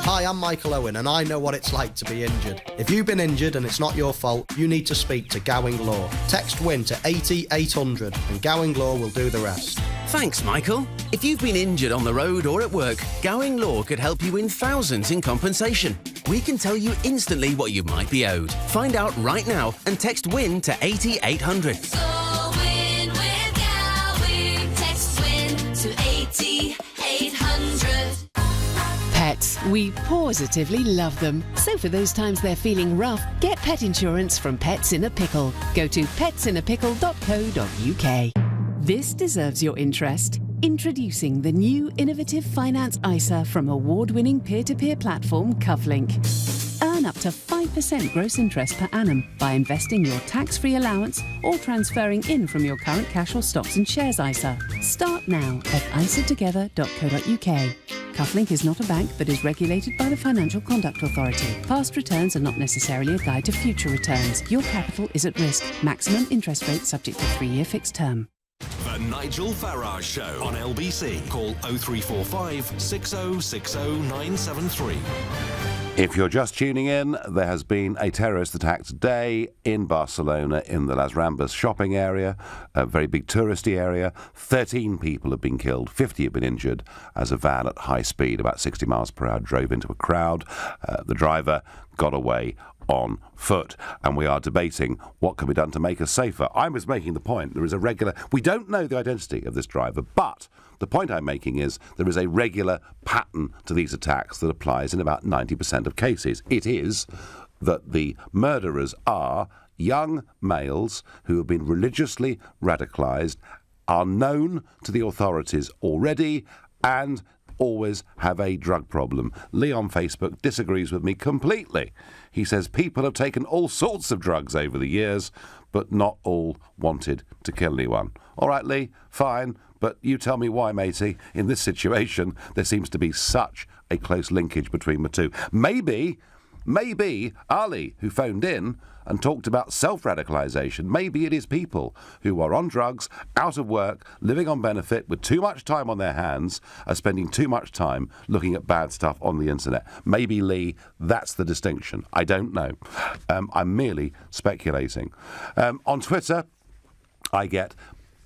Hi, I'm Michael Owen and I know what it's like to be injured. If you've been injured and it's not your fault, you need to speak to Gowing Law. Text WIN to 80800 and Gowing Law will do the rest. Thanks, Michael. If you've been injured on the road or at work, Gowing Law could help you win thousands in compensation. We can tell you instantly what you might be owed. Find out right now and text WIN to 80800. So win with Gowing. Text WIN to 80800. Pets, we positively love them. So for those times they're feeling rough, get pet insurance from Pets in a Pickle. Go to petsinapickle.co.uk. This deserves your interest. Introducing the new innovative finance ISA from award-winning peer-to-peer platform Cufflink. Earn up to 5% gross interest per annum by investing your tax-free allowance or transferring in from your current cash or stocks and shares ISA. Start now at isatogether.co.uk. Cufflink is not a bank but is regulated by the Financial Conduct Authority. Past returns are not necessarily a guide to future returns. Your capital is at risk. Maximum interest rate subject to 3-year fixed term. The Nigel Farage Show on LBC. Call 0345 6060973. If you're just tuning in, there has been a terrorist attack today in Barcelona in the Las Ramblas shopping area, a very big touristy area. 13 people have been killed, 50 have been injured as a van at high speed, about 60 miles per hour, drove into a crowd. The driver got away on foot, and we are debating what can be done to make us safer. I was making the point, we don't know the identity of this driver, but the point I'm making is there is a regular pattern to these attacks that applies in about 90% of cases. It is that the murderers are young males who have been religiously radicalised, are known to the authorities already, and always have a drug problem. Lee on Facebook disagrees with me completely. He says people have taken all sorts of drugs over the years, but not all wanted to kill anyone. All right, Lee, fine, but you tell me why, matey. In this situation, there seems to be such a close linkage between the two. Maybe Ali, who phoned in and talked about self-radicalisation, maybe it is people who are on drugs, out of work, living on benefit, with too much time on their hands, are spending too much time looking at bad stuff on the internet. Maybe, Lee, that's the distinction. I don't know. I'm merely speculating. On Twitter, I get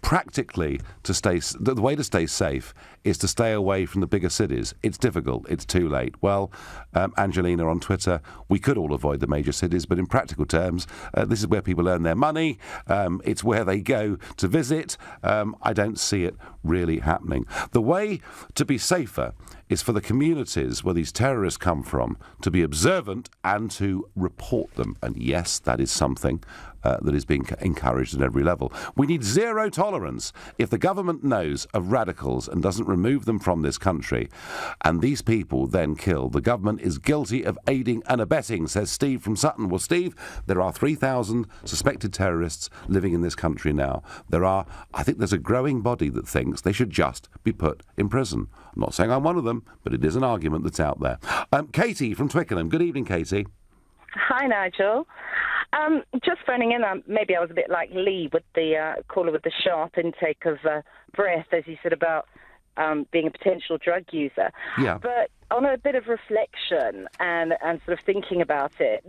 practically the way to stay safe is to stay away from the bigger cities. It's difficult. It's too late. Well, Angelina on Twitter, we could all avoid the major cities, but in practical terms, this is where people earn their money. It's where they go to visit. I don't see it really happening. The way to be safer is for the communities where these terrorists come from to be observant and to report them. And yes, that is something that is being encouraged at every level. We need zero tolerance. If the government knows of radicals and doesn't remove them from this country, and these people then kill, the government is guilty of aiding and abetting, says Steve from Sutton. Well, Steve, there are 3,000 suspected terrorists living in this country now. I think there's a growing body that thinks they should just be put in prison. I'm not saying I'm one of them, but it is an argument that's out there. Katie from Twickenham. Good evening, Katie. Hi, Nigel. Just phoning in, maybe I was a bit like Lee with the caller with the sharp intake of breath, as you said about being a potential drug user. Yeah. But on a bit of reflection and sort of thinking about it,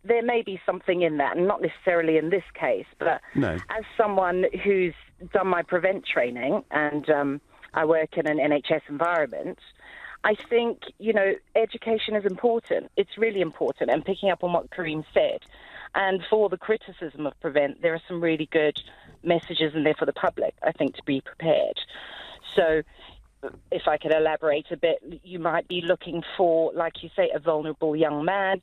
there may be something in that, and not necessarily in this case, but no. As someone who's done my prevent training and I work in an NHS environment, I think, education is important. It's really important. And picking up on what Kareem said, and for the criticism of Prevent, there are some really good messages in there for the public, I think, to be prepared. So if I could elaborate a bit, you might be looking for, like you say, a vulnerable young man,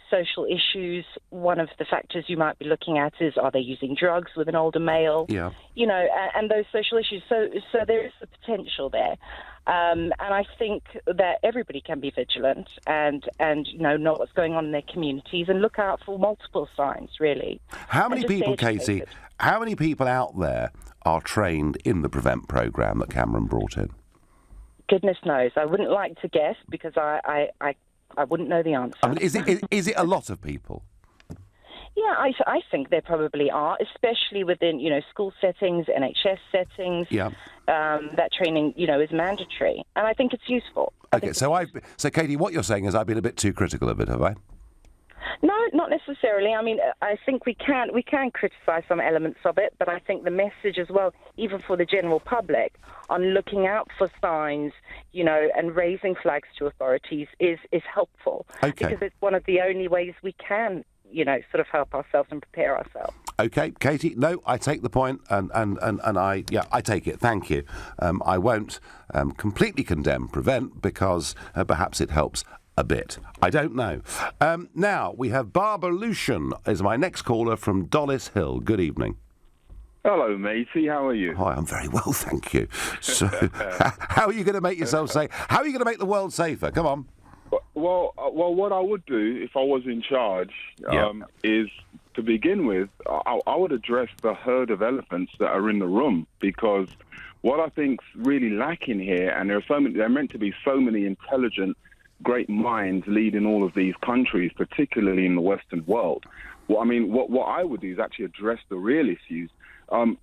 social issues. One of the factors you might be looking at is, are they using drugs with an older male? Yeah. You know, and those social issues. So there is the potential there. And I think that everybody can be vigilant and know what's going on in their communities and look out for multiple signs, really. How many And just people, stay Katie, educated. how many people out there are trained in the Prevent programme that Cameron brought in? Goodness knows. I wouldn't like to guess because I wouldn't know the answer. I mean, is it a lot of people? Yeah, I think there probably are, especially within, school settings, NHS settings. Yeah. That training, is mandatory, and I think it's useful. Okay, so Katie, what you're saying is I've been a bit too critical of it, have I? No, not necessarily. I mean, I think we can criticise some elements of it, but I think the message as well, even for the general public, on looking out for signs, and raising flags to authorities is helpful. Okay. Because it's one of the only ways we can, sort of help ourselves and prepare ourselves. Okay, Katie, no, I take the point, and I take it, thank you. I won't completely condemn Prevent because perhaps it helps a bit. I don't know. Now, we have Barbara Lucian is my next caller from Dollis Hill. Good evening. Hello, matey. How are you? Hi, I'm very well, thank you. So, how are you going to make yourself safe? How are you going to make the world safer? Come on. Well, what I would do if I was in charge is, to begin with, I would address the herd of elephants that are in the room, because what I think's really lacking here, and there are meant to be so many intelligent, great minds leading all of these countries, particularly in the Western world. What I would do is actually address the real issues.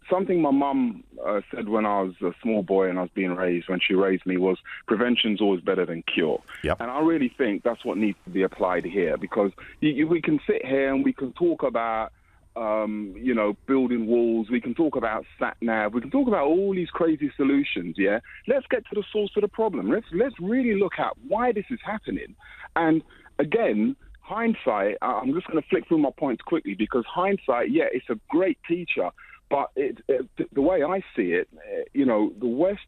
Something my mum said when I was a small boy and I was being raised, when she raised me, was prevention's always better than cure. Yep. And I really think that's what needs to be applied here, because we can sit here and we can talk about, building walls. We can talk about sat-nav. We can talk about all these crazy solutions, yeah? Let's get to the source of the problem. Let's really look at why this is happening. And again, hindsight, I'm just going to flick through my points quickly, because hindsight, yeah, it's a great teacher. But the way I see it, the West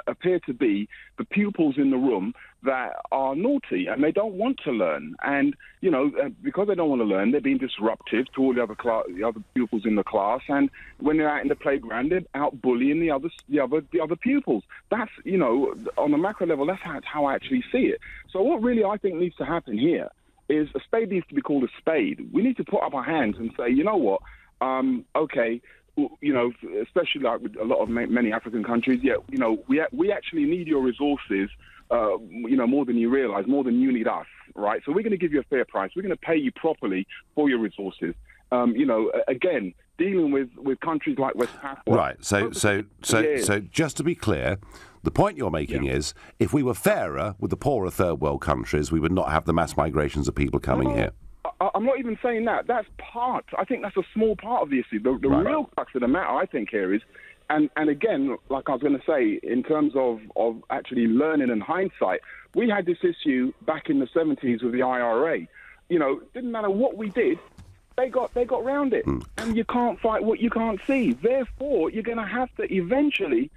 appear to be the pupils in the room that are naughty and they don't want to learn. And, because they don't want to learn, they're being disruptive to all the other pupils in the class. And when they're out in the playground, they're out bullying the other pupils. That's, on the macro level, that's how I actually see it. So what really I think needs to happen here is a spade needs to be called a spade. We need to put up our hands and say, you know what? Okay, especially like with a lot of many African countries, we actually need your resources, more than you realise, more than you need us, right? So we're going to give you a fair price. We're going to pay you properly for your resources. Again, dealing with countries like West Papua. Right. So just to be clear, the point you're making is, if we were fairer with the poorer third world countries, we would not have the mass migrations of people coming here. I'm not even saying that. That's part. I think that's a small part of the issue. The real crux of the matter, I think, here is, and again, like I was going to say, in terms of actually learning and hindsight, we had this issue back in the 70s with the IRA. Didn't matter what we did, they got round it. And you can't fight what you can't see. Therefore, you're going to have to eventually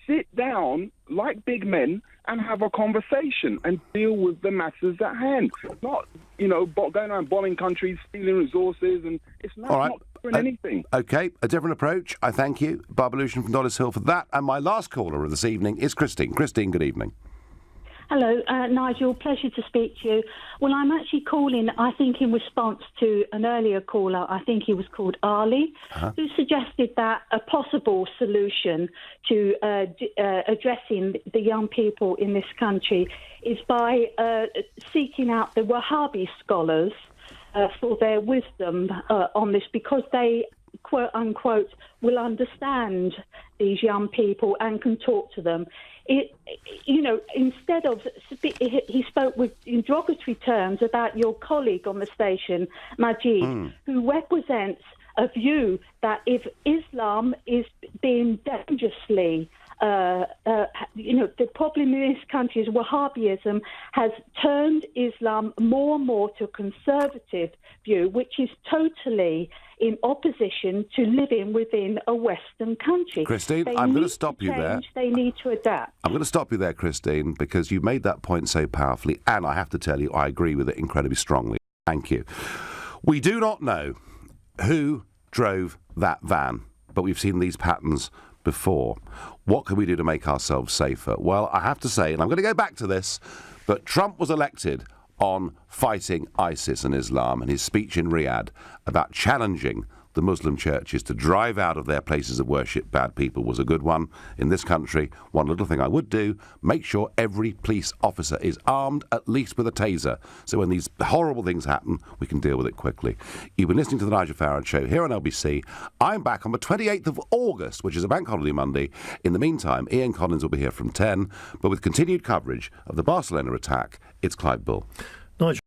sit down like big men and have a conversation and deal with the matters at hand. Not, going around bombing countries, stealing resources, and it's not doing anything. Okay, a different approach. I thank you, Barbara Lucian from Dollis Hill, for that. And my last caller of this evening is Christine. Christine, good evening. Hello, Nigel. Pleasure to speak to you. Well, I'm actually calling, I think, in response to an earlier caller. I think he was called Ali, who suggested that a possible solution to addressing the young people in this country is by seeking out the Wahhabi scholars for their wisdom on this, because they, quote unquote, will understand these young people and can talk to them. Instead of, he spoke in derogatory terms about your colleague on the station, Majid, who represents a view that if Islam is being dangerously the problem in this country is Wahhabism has turned Islam more and more to a conservative view, which is totally in opposition to living within a Western country. Christine, They I'm going to need stop you there. change, They need to adapt. I'm going to stop you there, Christine, because you made that point so powerfully, and I have to tell you, I agree with it incredibly strongly. Thank you. We do not know who drove that van, but we've seen these patterns before. What can we do to make ourselves safer? Well, I have to say, and I'm going to go back to this, but Trump was elected on fighting ISIS and Islam, and his speech in Riyadh about challenging the Muslim churches to drive out of their places of worship bad people was a good one. In this country, one little thing I would do, make sure every police officer is armed at least with a taser, so when these horrible things happen, we can deal with it quickly. You've been listening to the Nigel Farage Show here on LBC. I'm back on the 28th of August, which is a bank holiday Monday. In the meantime, Ian Collins will be here from 10, but with continued coverage of the Barcelona attack, it's Clive Bull. Nigel.